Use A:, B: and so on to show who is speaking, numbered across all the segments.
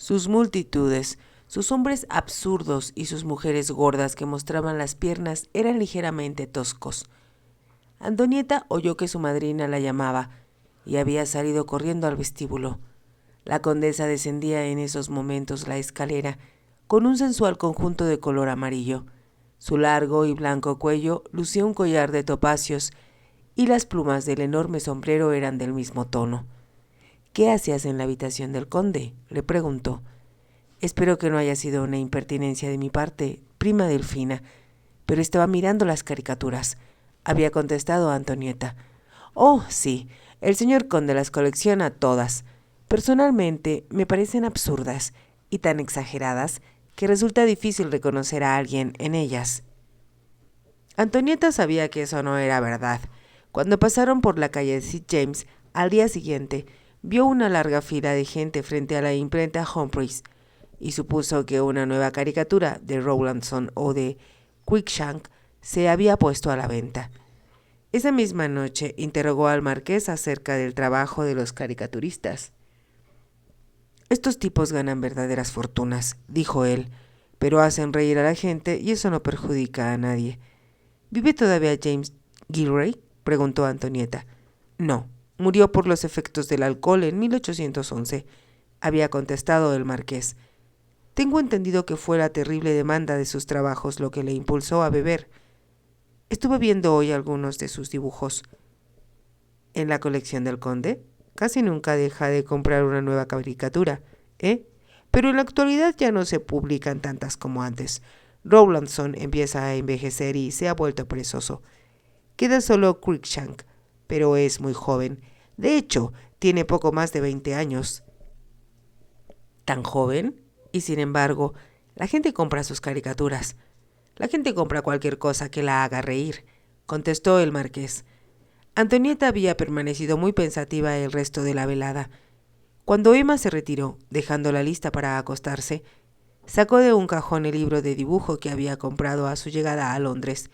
A: sus multitudes, sus hombres absurdos y sus mujeres gordas que mostraban las piernas eran ligeramente toscos. Antonieta oyó que su madrina la llamaba y había salido corriendo al vestíbulo. La condesa descendía en esos momentos la escalera con un sensual conjunto de color amarillo. Su largo y blanco cuello lucía un collar de topacios y las plumas del enorme sombrero eran del mismo tono. «¿Qué hacías en la habitación del conde?», le preguntó. «Espero que no haya sido una impertinencia de mi parte, prima Delfina, pero estaba mirando las caricaturas», había contestado Antonieta. «Oh, sí, el señor conde las colecciona todas. Personalmente me parecen absurdas y tan exageradas que resulta difícil reconocer a alguien en ellas». Antonieta sabía que eso no era verdad. Cuando pasaron por la calle de St. James, al día siguiente, vio una larga fila de gente frente a la imprenta Humphreys y supuso que una nueva caricatura de Rowlandson o de Cruikshank se había puesto a la venta. Esa misma noche interrogó al marqués acerca del trabajo de los caricaturistas. «Estos tipos ganan verdaderas fortunas», dijo él, «pero hacen reír a la gente y eso no perjudica a nadie». «¿Vive todavía James Gilray?», preguntó Antonieta. «No, murió por los efectos del alcohol en 1811», había contestado el marqués. «Tengo entendido que fue la terrible demanda de sus trabajos lo que le impulsó a beber. Estuve viendo hoy algunos de sus dibujos». «¿En la colección del conde? Casi nunca deja de comprar una nueva caricatura, ¿eh? Pero en la actualidad ya no se publican tantas como antes. Rowlandson empieza a envejecer y se ha vuelto perezoso. Queda solo Cruikshank, pero es muy joven. De hecho, tiene poco más de 20 años. ¿Tan joven? Y sin embargo, la gente compra sus caricaturas. La gente compra cualquier cosa que la haga reír», contestó el marqués. Antonieta había permanecido muy pensativa el resto de la velada. Cuando Emma se retiró, dejándola lista para acostarse, sacó de un cajón el libro de dibujo que había comprado a su llegada a Londres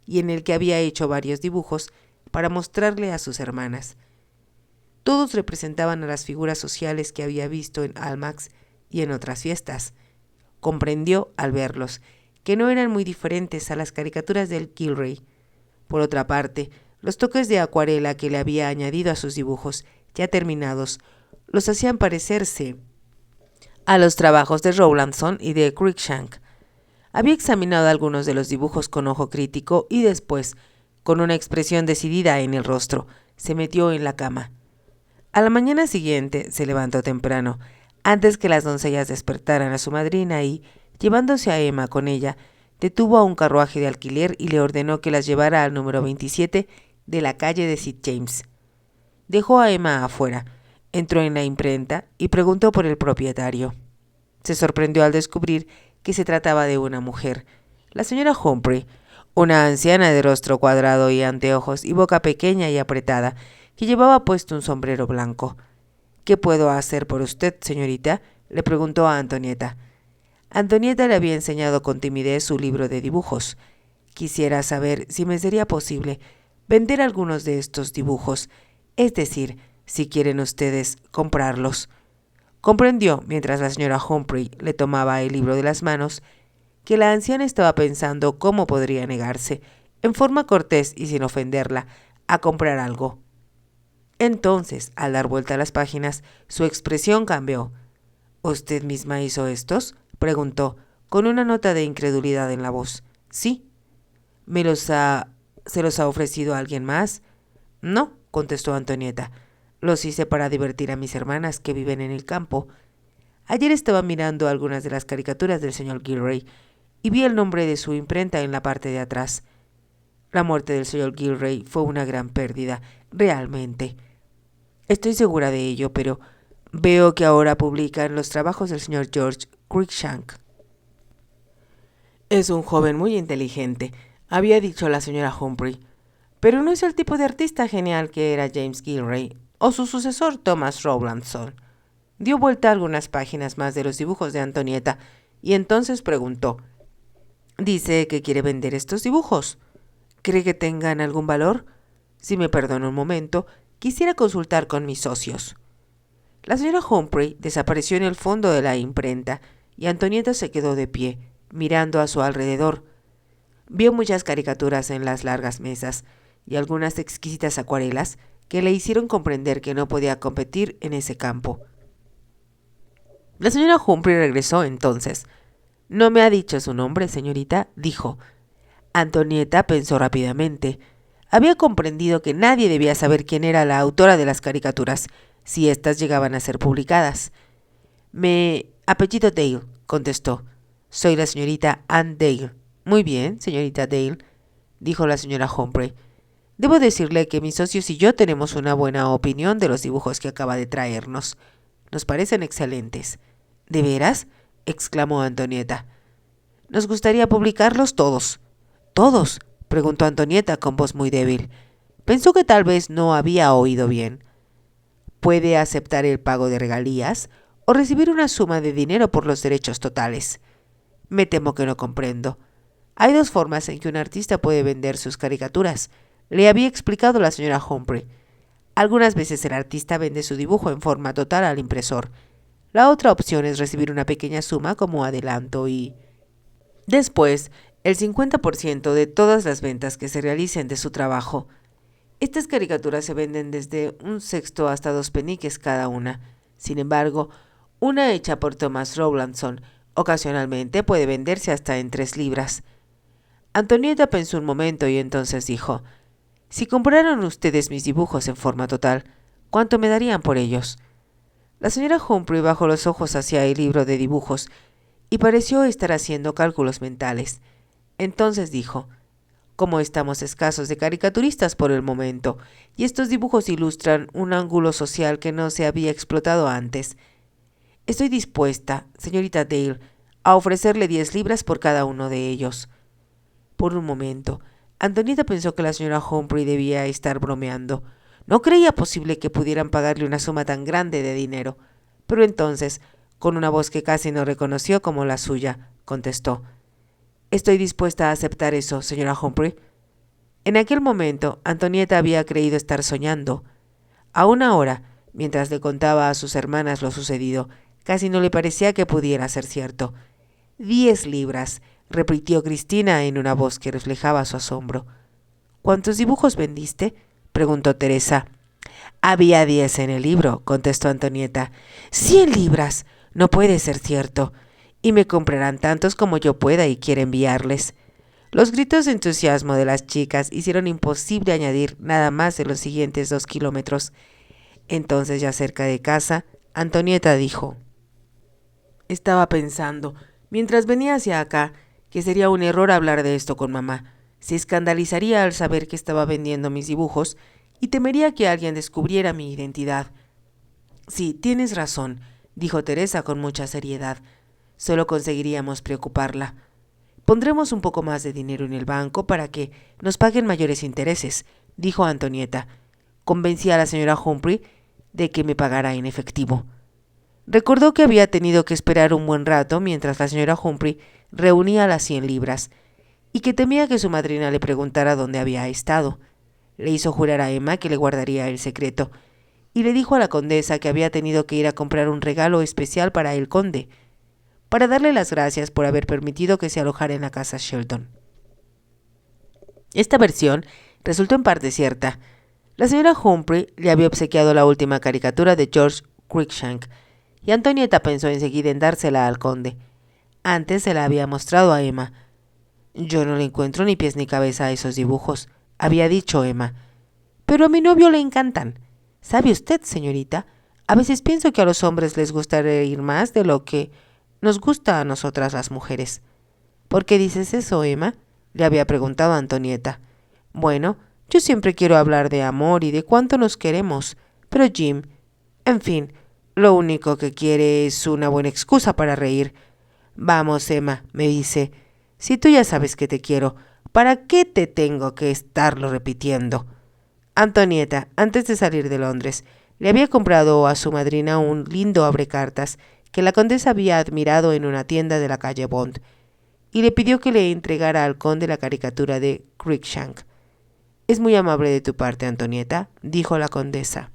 A: y en el que había hecho varios dibujos para mostrarle a sus hermanas. Todos representaban a las figuras sociales que había visto en Almack's y en otras fiestas. Comprendió, al verlos, que no eran muy diferentes a las caricaturas del Gilray. Por otra parte, los toques de acuarela que le había añadido a sus dibujos, ya terminados, los hacían parecerse a los trabajos de Rowlandson y de Cruikshank. Había examinado algunos de los dibujos con ojo crítico y después, con una expresión decidida en el rostro, se metió en la cama. A la mañana siguiente se levantó temprano, antes que las doncellas despertaran a su madrina y, llevándose a Emma con ella, detuvo a un carruaje de alquiler y le ordenó que las llevara al número 27 de la calle de St. James. Dejó a Emma afuera, entró en la imprenta y preguntó por el propietario. Se sorprendió al descubrir que se trataba de una mujer, la señora Humphrey, una anciana de rostro cuadrado y anteojos y boca pequeña y apretada, que llevaba puesto un sombrero blanco. «¿Qué puedo hacer por usted, señorita?», le preguntó a Antonieta. Antonieta le había enseñado con timidez su libro de dibujos. «Quisiera saber si me sería posible vender algunos de estos dibujos, es decir, si quieren ustedes comprarlos». Comprendió, mientras la señora Humphrey le tomaba el libro de las manos, que la anciana estaba pensando cómo podría negarse, en forma cortés y sin ofenderla, a comprar algo. Entonces, al dar vuelta a las páginas, su expresión cambió. «¿Usted misma hizo estos?», preguntó, con una nota de incredulidad en la voz. «Sí». ¿Se los ha ofrecido a alguien más?» «No», contestó Antonieta. «Los hice para divertir a mis hermanas que viven en el campo. Ayer estaba mirando algunas de las caricaturas del señor Gilray y vi el nombre de su imprenta en la parte de atrás. La muerte del señor Gilray fue una gran pérdida, realmente. Estoy segura de ello, pero veo que ahora publican los trabajos del señor George Cruikshank. Es un joven muy inteligente», había dicho la señora Humphrey, «pero no es el tipo de artista genial que era James Gilray o su sucesor Thomas Rowlandson». Dio vuelta a algunas páginas más de los dibujos de Antonieta y entonces preguntó: «¿Dice que quiere vender estos dibujos? ¿Cree que tengan algún valor? Si me perdona un momento, quisiera consultar con mis socios». La señora Humphrey desapareció en el fondo de la imprenta y Antonieta se quedó de pie, mirando a su alrededor. Vio muchas caricaturas en las largas mesas y algunas exquisitas acuarelas que le hicieron comprender que no podía competir en ese campo. La señora Humphrey regresó entonces. «¿No me ha dicho su nombre, señorita?», dijo. Antonieta pensó rápidamente. Había comprendido que nadie debía saber quién era la autora de las caricaturas, si éstas llegaban a ser publicadas. «Me apellido Dale», contestó. «Soy la señorita Ann Dale». «Muy bien, señorita Dale», dijo la señora Humphrey. «Debo decirle que mis socios y yo tenemos una buena opinión de los dibujos que acaba de traernos. Nos parecen excelentes». «¿De veras?», exclamó Antonieta. «Nos gustaría publicarlos todos». «¿Todos?», preguntó Antonieta con voz muy débil. Pensó que tal vez no había oído bien. «¿Puede aceptar el pago de regalías o recibir una suma de dinero por los derechos totales?» «Me temo que no comprendo. Hay dos formas en que un artista puede vender sus caricaturas», le había explicado la señora Humphrey. «Algunas veces el artista vende su dibujo en forma total al impresor. La otra opción es recibir una pequeña suma como adelanto y después el 50% de todas las ventas que se realicen de su trabajo. Estas caricaturas se venden desde 1/6 hasta 2 peniques cada una. Sin embargo, una hecha por Thomas Rowlandson ocasionalmente puede venderse hasta en 3 libras. Antonieta pensó un momento y entonces dijo: «Si compraran ustedes mis dibujos en forma total, ¿cuánto me darían por ellos?». La señora Humphrey bajó los ojos hacia el libro de dibujos y pareció estar haciendo cálculos mentales. Entonces dijo: «Como estamos escasos de caricaturistas por el momento, y estos dibujos ilustran un ángulo social que no se había explotado antes, estoy dispuesta, señorita Dale, a ofrecerle 10 libras por cada uno de ellos». Por un momento, Antonieta pensó que la señora Humphrey debía estar bromeando. No creía posible que pudieran pagarle una suma tan grande de dinero. Pero entonces, con una voz que casi no reconoció como la suya, contestó: «Estoy dispuesta a aceptar eso, señora Humphrey». En aquel momento, Antonieta había creído estar soñando. Aún ahora, mientras le contaba a sus hermanas lo sucedido, casi no le parecía que pudiera ser cierto. 10 libras, repitió Cristina en una voz que reflejaba su asombro. «¿Cuántos dibujos vendiste?», preguntó Teresa. «Había 10 en el libro», contestó Antonieta. «100 libras. No puede ser cierto. Y me comprarán tantos como yo pueda y quiera enviarles». Los gritos de entusiasmo de las chicas hicieron imposible añadir nada más en los siguientes 2 kilómetros. Entonces, ya cerca de casa, Antonieta dijo: «Estaba pensando, mientras venía hacia acá, que sería un error hablar de esto con mamá. Se escandalizaría al saber que estaba vendiendo mis dibujos y temería que alguien descubriera mi identidad». «Sí, tienes razón», dijo Teresa con mucha seriedad. «Solo conseguiríamos preocuparla. Pondremos un poco más de dinero en el banco para que nos paguen mayores intereses», dijo Antonieta. «Convencí a la señora Humphrey de que me pagara en efectivo». Recordó que había tenido que esperar un buen rato mientras la señora Humphrey reunía las 100 libras y que temía que su madrina le preguntara dónde había estado. Le hizo jurar a Emma que le guardaría el secreto y le dijo a la condesa que había tenido que ir a comprar un regalo especial para el conde, para darle las gracias por haber permitido que se alojara en la casa Shelton. Esta versión resultó en parte cierta. La señora Humphrey le había obsequiado la última caricatura de George Cruikshank, y Antonieta pensó enseguida en dársela al conde. Antes se la había mostrado a Emma. «Yo no le encuentro ni pies ni cabeza a esos dibujos», había dicho Emma. «Pero a mi novio le encantan. ¿Sabe usted, señorita? A veces pienso que a los hombres les gusta reír más de lo que nos gusta a nosotras las mujeres». «¿Por qué dices eso, Emma?», le había preguntado Antonieta. «Bueno, yo siempre quiero hablar de amor y de cuánto nos queremos, pero Jim, en fin, lo único que quiere es una buena excusa para reír. Vamos, Emma», me dice, «si tú ya sabes que te quiero, ¿para qué te tengo que estarlo repitiendo?». Antonieta, antes de salir de Londres, le había comprado a su madrina un lindo abrecartas que la condesa había admirado en una tienda de la calle Bond, y le pidió que le entregara al conde la caricatura de Cruikshank. «Es muy amable de tu parte, Antonieta», dijo la condesa.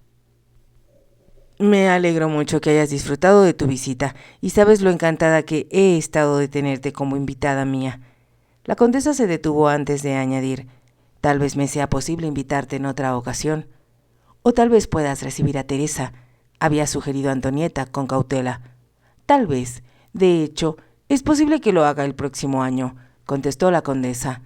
A: Me alegro mucho que hayas disfrutado de tu visita y sabes lo encantada que he estado de tenerte como invitada mía. La condesa se detuvo antes de añadir: tal vez me sea posible invitarte en otra ocasión. O tal vez puedas recibir a Teresa, había sugerido Antonieta con cautela. Tal vez. De hecho, es posible que lo haga el próximo año, contestó la condesa.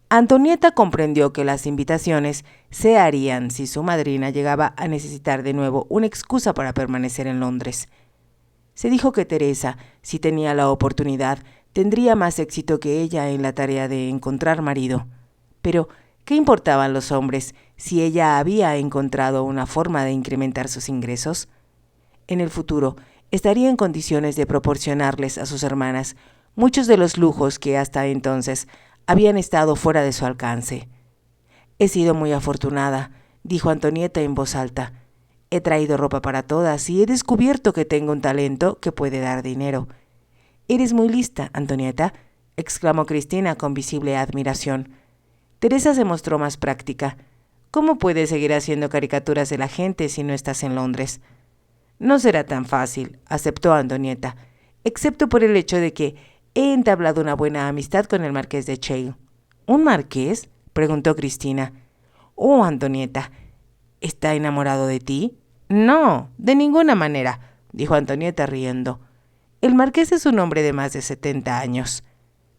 A: Antonieta comprendió que las invitaciones se harían si su madrina llegaba a necesitar de nuevo una excusa para permanecer en Londres. Se dijo que Teresa, si tenía la oportunidad, tendría más éxito que ella en la tarea de encontrar marido. Pero, ¿qué importaban los hombres si ella había encontrado una forma de incrementar sus ingresos? En el futuro, estaría en condiciones de proporcionarles a sus hermanas muchos de los lujos que hasta entonces habían estado fuera de su alcance. He sido muy afortunada, dijo Antonieta en voz alta. He traído ropa para todas y he descubierto que tengo un talento que puede dar dinero. Eres muy lista, Antonieta, exclamó Cristina con visible admiración. Teresa se mostró más práctica. ¿Cómo puedes seguir haciendo caricaturas de la gente si no estás en Londres? No será tan fácil, aceptó Antonieta, excepto por el hecho de que he entablado una buena amistad con el marqués de Chale. ¿Un marqués?, preguntó Cristina. Oh, Antonieta, ¿está enamorado de ti? No, de ninguna manera, dijo Antonieta riendo. El marqués es un hombre de más de 70 años,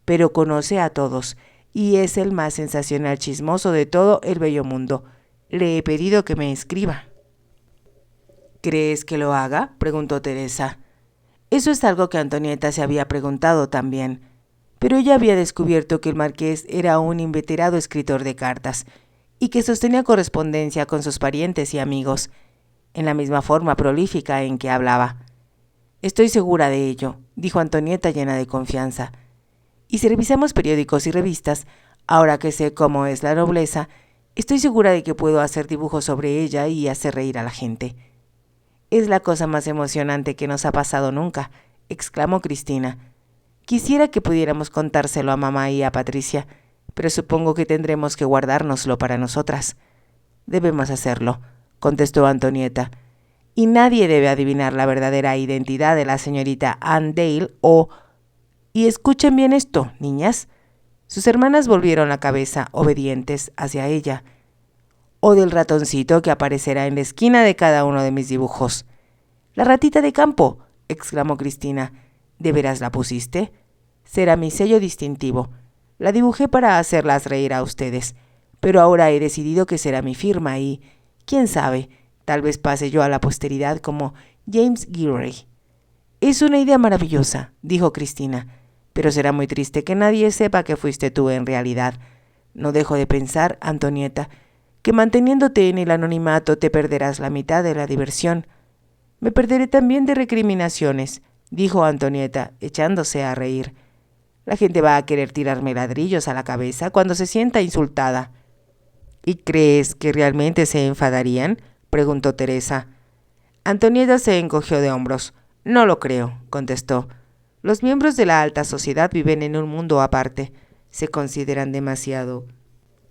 A: pero conoce a todos y es el más sensacional chismoso de todo el bello mundo. Le he pedido que me escriba. ¿Crees que lo haga?, preguntó Teresa. Eso es algo que Antonieta se había preguntado también, pero ella había descubierto que el marqués era un inveterado escritor de cartas y que sostenía correspondencia con sus parientes y amigos, en la misma forma prolífica en que hablaba. Estoy segura de ello, dijo Antonieta llena de confianza. Y si revisamos periódicos y revistas, ahora que sé cómo es la nobleza, estoy segura de que puedo hacer dibujos sobre ella y hacer reír a la gente. Es la cosa más emocionante que nos ha pasado nunca, exclamó Cristina. Quisiera que pudiéramos contárselo a mamá y a Patricia, pero supongo que tendremos que guardárnoslo para nosotras. Debemos hacerlo, contestó Antonieta, y nadie debe adivinar la verdadera identidad de la señorita Anne Dale o... Y escuchen bien esto, niñas. Sus hermanas volvieron la cabeza, obedientes, hacia ella. O del ratoncito que aparecerá en la esquina de cada uno de mis dibujos. «La ratita de campo», exclamó Cristina. «¿De veras la pusiste? Será mi sello distintivo. La dibujé para hacerlas reír a ustedes, pero ahora he decidido que será mi firma y, quién sabe, tal vez pase yo a la posteridad como James Gillray». «Es una idea maravillosa», dijo Cristina, «pero será muy triste que nadie sepa que fuiste tú en realidad. No dejo de pensar, Antonieta, que manteniéndote en el anonimato te perderás la mitad de la diversión». «Me perderé también de recriminaciones», dijo Antonieta, echándose a reír. «La gente va a querer tirarme ladrillos a la cabeza cuando se sienta insultada». «¿Y crees que realmente se enfadarían?», preguntó Teresa. Antonieta se encogió de hombros. «No lo creo», contestó. «Los miembros de la alta sociedad viven en un mundo aparte. Se consideran demasiado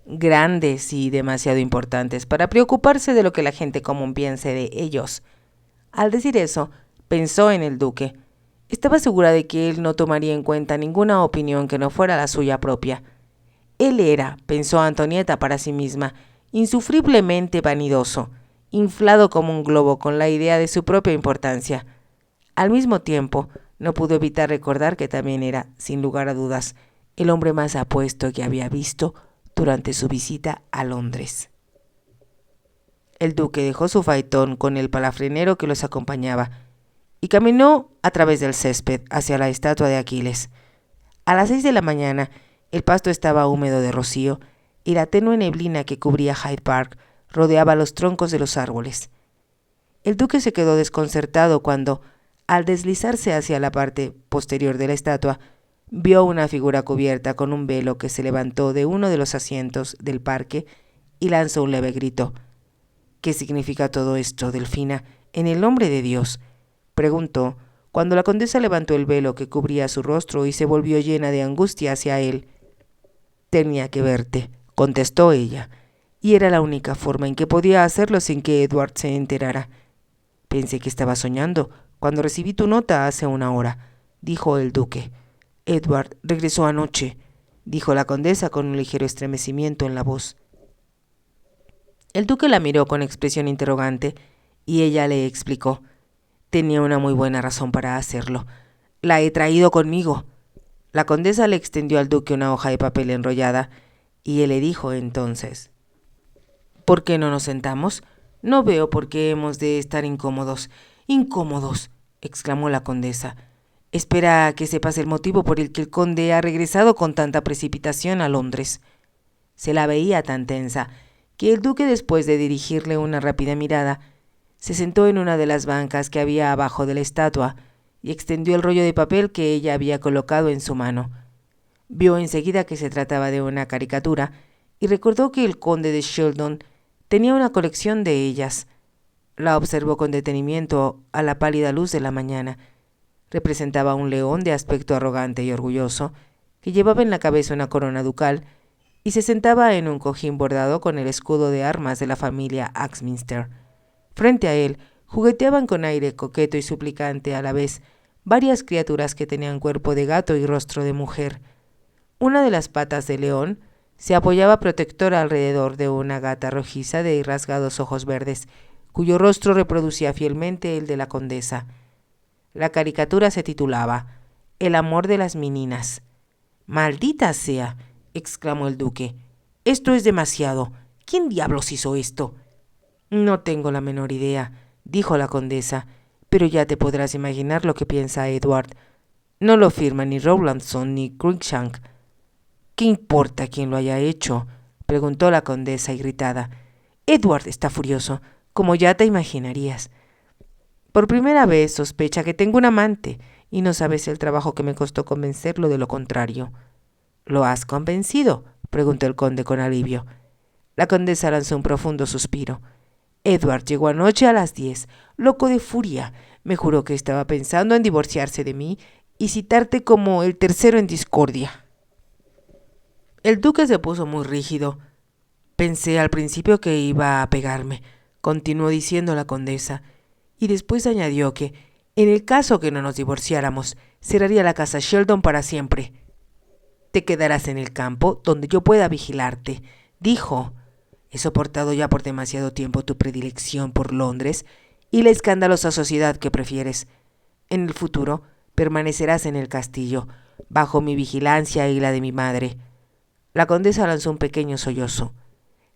A: grandes y demasiado importantes para preocuparse de lo que la gente común piense de ellos». Al decir eso, pensó en el duque. Estaba segura de que él no tomaría en cuenta ninguna opinión que no fuera la suya propia. Él era, pensó Antonieta para sí misma, insufriblemente vanidoso, inflado como un globo con la idea de su propia importancia. Al mismo tiempo, no pudo evitar recordar que también era, sin lugar a dudas, el hombre más apuesto que había visto durante su visita a Londres. El duque dejó su faetón con el palafrenero que los acompañaba y caminó a través del césped hacia la estatua de Aquiles. A las 6 de la mañana el pasto estaba húmedo de rocío y la tenue neblina que cubría Hyde Park rodeaba los troncos de los árboles. El duque se quedó desconcertado cuando, al deslizarse hacia la parte posterior de la estatua, vio una figura cubierta con un velo que se levantó de uno de los asientos del parque y lanzó un leve grito. «¿Qué significa todo esto, Delfina, en el nombre de Dios?», preguntó, cuando la condesa levantó el velo que cubría su rostro y se volvió llena de angustia hacia él. «Tenía que verte», contestó ella, y era la única forma en que podía hacerlo sin que Edward se enterara. Pensé que estaba soñando cuando recibí tu nota hace una hora, dijo el duque. Edward regresó anoche, dijo la condesa con un ligero estremecimiento en la voz. El duque la miró con expresión interrogante y ella le explicó. Tenía una muy buena razón para hacerlo. La he traído conmigo. La condesa le extendió al duque una hoja de papel enrollada y él le dijo entonces: ¿Por qué no nos sentamos? No veo por qué hemos de estar incómodos. —¡Incómodos! —exclamó la condesa. —Espera a que sepas el motivo por el que el conde ha regresado con tanta precipitación a Londres. Se la veía tan tensa que el duque, después de dirigirle una rápida mirada, se sentó en una de las bancas que había abajo de la estatua y extendió el rollo de papel que ella había colocado en su mano. Vio enseguida que se trataba de una caricatura y recordó que el conde de Sheldon tenía una colección de ellas. La observó con detenimiento a la pálida luz de la mañana. Representaba a un león de aspecto arrogante y orgulloso, que llevaba en la cabeza una corona ducal y se sentaba en un cojín bordado con el escudo de armas de la familia Axminster. Frente a él jugueteaban con aire coqueto y suplicante a la vez varias criaturas que tenían cuerpo de gato y rostro de mujer. Una de las patas del león se apoyaba protectora alrededor de una gata rojiza de rasgados ojos verdes, cuyo rostro reproducía fielmente el de la condesa. La caricatura se titulaba El amor de las meninas. —¡Maldita sea! —exclamó el duque. —Esto es demasiado. ¿Quién diablos hizo esto? —No tengo la menor idea —dijo la condesa—, pero ya te podrás imaginar lo que piensa Edward. No lo firma ni Rowlandson ni Cruikshank. —¿Qué importa quién lo haya hecho? —preguntó la condesa irritada. Edward está furioso, como ya te imaginarías. Por primera vez sospecha que tengo un amante, y no sabes el trabajo que me costó convencerlo de lo contrario. —¿Lo has convencido? —preguntó el conde con alivio. La condesa lanzó un profundo suspiro. Edward llegó anoche a las 10, loco de furia. Me juró que estaba pensando en divorciarse de mí y citarte como el tercero en discordia. El duque se puso muy rígido. Pensé al principio que iba a pegarme, continuó diciendo la condesa, y después añadió que, en el caso que no nos divorciáramos, cerraría la casa Sheldon para siempre. Te quedarás en el campo, donde yo pueda vigilarte, dijo. He soportado ya por demasiado tiempo tu predilección por Londres y la escandalosa sociedad que prefieres. En el futuro permanecerás en el castillo, bajo mi vigilancia y la de mi madre. La condesa lanzó un pequeño sollozo.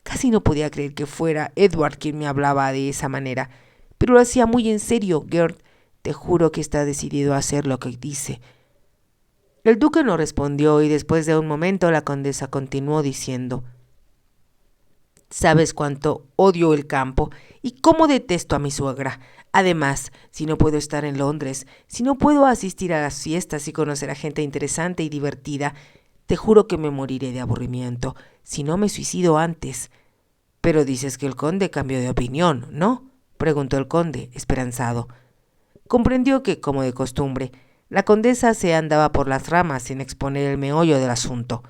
A: Casi no podía creer que fuera Edward quien me hablaba de esa manera, pero lo hacía muy en serio. Gert, te juro que está decidido a hacer lo que dice. El duque no respondió y después de un momento la condesa continuó diciendo: Sabes cuánto odio el campo y cómo detesto a mi suegra. Además, si no puedo estar en Londres, si no puedo asistir a las fiestas y conocer a gente interesante y divertida, te juro que me moriré de aburrimiento, si no me suicido antes. Pero dices que el conde cambió de opinión, ¿no? Preguntó el conde, esperanzado. Comprendió que, como de costumbre, la condesa se andaba por las ramas sin exponer el meollo del asunto.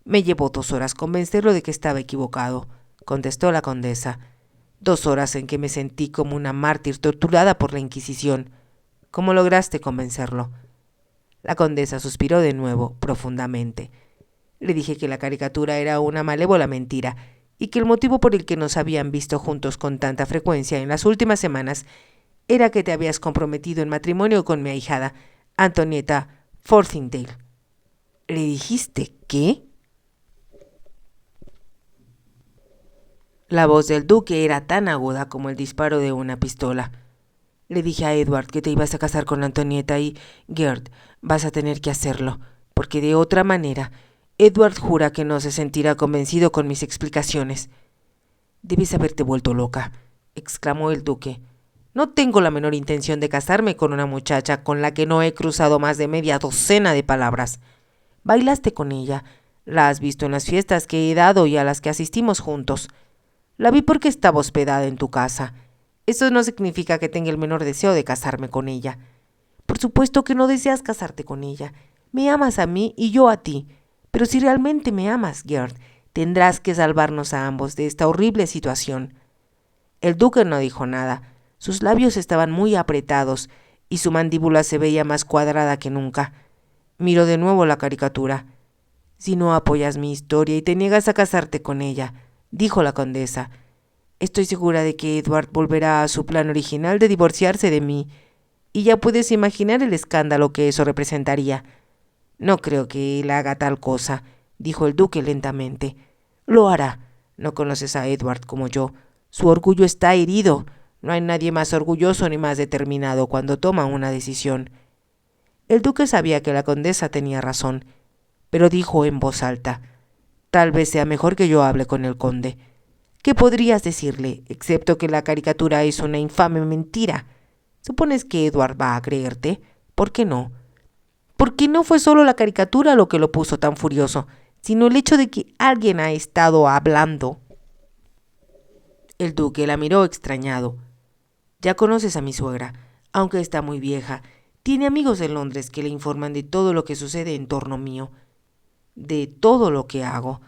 A: Me llevó 2 horas convencerlo de que estaba equivocado, contestó la condesa. 2 horas en que me sentí como una mártir torturada por la Inquisición. ¿Cómo lograste convencerlo? La condesa suspiró de nuevo, profundamente. Le dije que la caricatura era una malévola mentira y que el motivo por el que nos habían visto juntos con tanta frecuencia en las últimas semanas era que te habías comprometido en matrimonio con mi ahijada, Antonieta Forthingdale. ¿Le dijiste qué? La voz del duque era tan aguda como el disparo de una pistola. Le dije a Edward que te ibas a casar con Antonieta y, Gert, vas a tener que hacerlo, porque de otra manera, Edward jura que no se sentirá convencido con mis explicaciones. Debes haberte vuelto loca, exclamó el duque. No tengo la menor intención de casarme con una muchacha con la que no he cruzado más de media docena de palabras. Bailaste con ella, la has visto en las fiestas que he dado y a las que asistimos juntos. La vi porque estaba hospedada en tu casa. Eso no significa que tenga el menor deseo de casarme con ella. Por supuesto que no deseas casarte con ella. Me amas a mí y yo a ti. Pero si realmente me amas, Gert, tendrás que salvarnos a ambos de esta horrible situación. El duque no dijo nada. Sus labios estaban muy apretados y su mandíbula se veía más cuadrada que nunca. Miró de nuevo la caricatura. «Si no apoyas mi historia y te niegas a casarte con ella», dijo la condesa, «estoy segura de que Edward volverá a su plan original de divorciarse de mí, y ya puedes imaginar el escándalo que eso representaría». «No creo que él haga tal cosa», dijo el duque lentamente. «Lo hará. No conoces a Edward como yo. Su orgullo está herido. No hay nadie más orgulloso ni más determinado cuando toma una decisión». El duque sabía que la condesa tenía razón, pero dijo en voz alta: «Tal vez sea mejor que yo hable con el conde. ¿Qué podrías decirle, excepto que la caricatura es una infame mentira? ¿Supones que Edward va a creerte? ¿Por qué no? Porque no fue solo la caricatura lo que lo puso tan furioso, sino el hecho de que alguien ha estado hablando». El duque la miró extrañado. «Ya conoces a mi suegra, aunque está muy vieja. Tiene amigos en Londres que le informan de todo lo que sucede en torno mío, de todo lo que hago.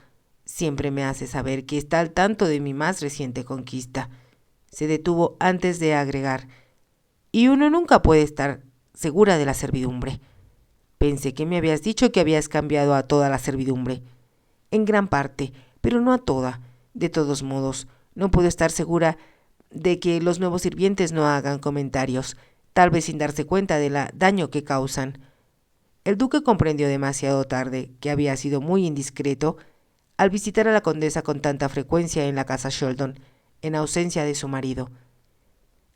A: Siempre me hace saber que está al tanto de mi más reciente conquista». Se detuvo antes de agregar: «Y uno nunca puede estar segura de la servidumbre». «Pensé que me habías dicho que habías cambiado a toda la servidumbre». «En gran parte, pero no a toda. De todos modos, no puedo estar segura de que los nuevos sirvientes no hagan comentarios, tal vez sin darse cuenta del daño que causan». El duque comprendió demasiado tarde que había sido muy indiscreto al visitar a la condesa con tanta frecuencia en la casa Sheldon, en ausencia de su marido.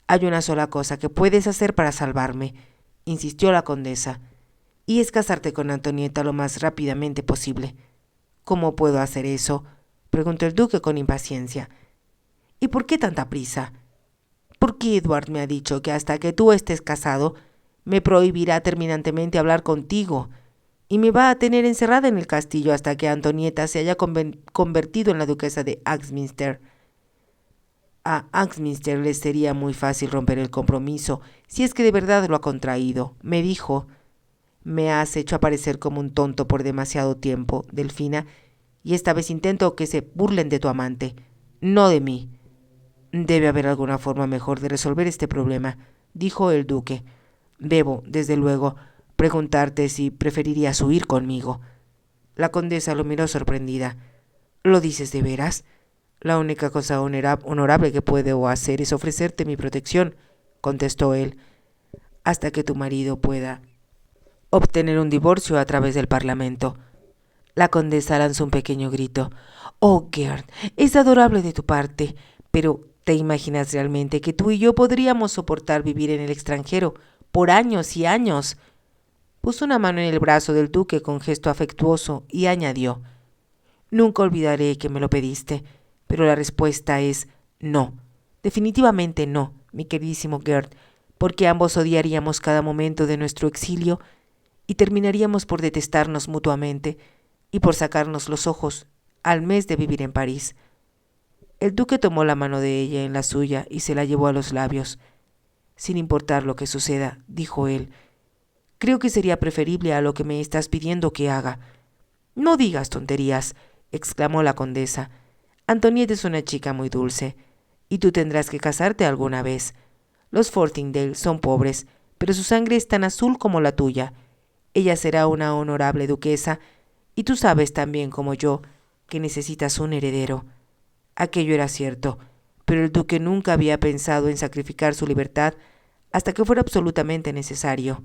A: «Hay una sola cosa que puedes hacer para salvarme», insistió la condesa, «y es casarte con Antonieta lo más rápidamente posible». «¿Cómo puedo hacer eso?», preguntó el duque con impaciencia. «¿Y por qué tanta prisa?». «Porque Edward me ha dicho que hasta que tú estés casado me prohibirá terminantemente hablar contigo y me va a tener encerrada en el castillo hasta que Antonieta se haya convertido en la duquesa de Axminster. A Axminster le sería muy fácil romper el compromiso si es que de verdad lo ha contraído. Me dijo: «Me has hecho aparecer como un tonto por demasiado tiempo, Delfina, y esta vez intento que se burlen de tu amante, no de mí». «Debe haber alguna forma mejor de resolver este problema», dijo el duque. «Debo, desde luego, preguntarte si preferirías huir conmigo». La condesa lo miró sorprendida. «¿Lo dices de veras?». «La única cosa honorable que puedo hacer es ofrecerte mi protección», contestó él, «hasta que tu marido pueda obtener un divorcio a través del Parlamento». La condesa lanzó un pequeño grito. «Oh, Gerd, es adorable de tu parte, pero ¿te imaginas realmente que tú y yo podríamos soportar vivir en el extranjero por años y años?». Puso una mano en el brazo del duque con gesto afectuoso y añadió: «Nunca olvidaré que me lo pediste, pero la respuesta es no, definitivamente no, mi queridísimo Gerd, porque ambos odiaríamos cada momento de nuestro exilio y terminaríamos por detestarnos mutuamente y por sacarnos los ojos al mes de vivir en París». El duque tomó la mano de ella en la suya y se la llevó a los labios. «Sin importar lo que suceda», dijo él, «creo que sería preferible a lo que me estás pidiendo que haga». «No digas tonterías», exclamó la condesa. «Antonieta es una chica muy dulce, y tú tendrás que casarte alguna vez. Los Fotheringay son pobres, pero su sangre es tan azul como la tuya. Ella será una honorable duquesa, y tú sabes tan bien como yo que necesitas un heredero». Aquello era cierto, pero el duque nunca había pensado en sacrificar su libertad hasta que fuera absolutamente necesario.